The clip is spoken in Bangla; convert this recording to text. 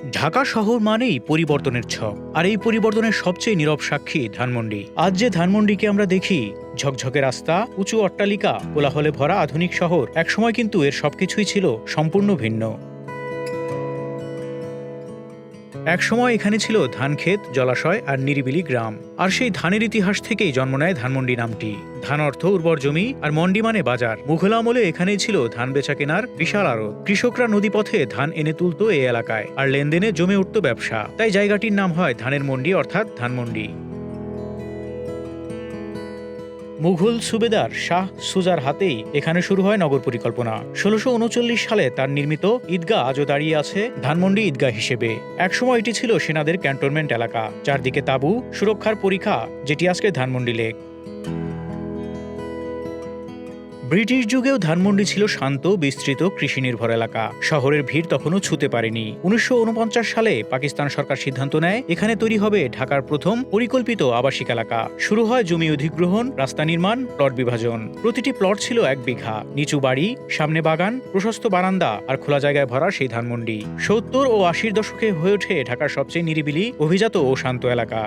ঢাকা শহর মানেই পরিবর্তনের ছক, আর এই পরিবর্তনের সবচেয়ে নীরব সাক্ষী ধানমন্ডি। আজ যে ধানমন্ডিকে আমরা দেখি, ঝকঝকে রাস্তা, উঁচু অট্টালিকা, কোলাহলে ভরা আধুনিক শহর, একসময় কিন্তু এর সবকিছুই ছিল সম্পূর্ণ ভিন্ন। একসময় এখানে ছিল ধানক্ষেত, জলাশয় আর নিরিবিলি গ্রাম। আর সেই ধানের ইতিহাস থেকেই জন্ম নেয় ধানমন্ডি নামটি। ধান অর্থ উর্বর জমি, আর মন্ডি মানে বাজার। মুঘল আমলে এখানেই ছিল ধান বেচা কেনার বিশাল আড়ত। কৃষকরা নদীপথে ধান এনে তুলত এই এলাকায়, আর লেনদেনে জমে উঠত ব্যবসা। তাই জায়গাটির নাম হয় ধানের মন্ডি, অর্থাৎ ধানমন্ডি। মুঘল সুবেদার শাহ সুজার হাতেই এখানে শুরু হয় নগর পরিকল্পনা। ১৬৩৯ সালে তার নির্মিত ঈদগাহ আজও দাঁড়িয়ে আছে ধানমন্ডি ঈদগাহ হিসেবে। একসময় এটি ছিল সেনাদের ক্যান্টনমেন্ট এলাকা, চারদিকে তাঁবু, সুরক্ষার পরিখা, যেটি আজকে ধানমন্ডি লেক। ব্রিটিশ যুগেও ধানমন্ডি ছিল শান্ত, বিস্তৃত, কৃষি নির্ভর এলাকা। শহরের ভিড় তখনও ছুঁতে পারেনি। ১৯৪৯ সালে পাকিস্তান সরকার সিদ্ধান্ত নেয় এখানে তৈরি হবে ঢাকার প্রথম পরিকল্পিত আবাসিক এলাকা। শুরু হয় জমি অধিগ্রহণ, রাস্তা নির্মাণ, প্লট বিভাজন। প্রতিটি প্লট ছিল ১ বিঘা। নিচু বাড়ি, সামনে বাগান, প্রশস্ত বারান্দা আর খোলা জায়গায় ভরা সেই ধানমন্ডি ৭০ ও ৮০ দশকে হয়ে ওঠে ঢাকার সবচেয়ে নিরিবিলি, অভিজাত ও শান্ত এলাকা।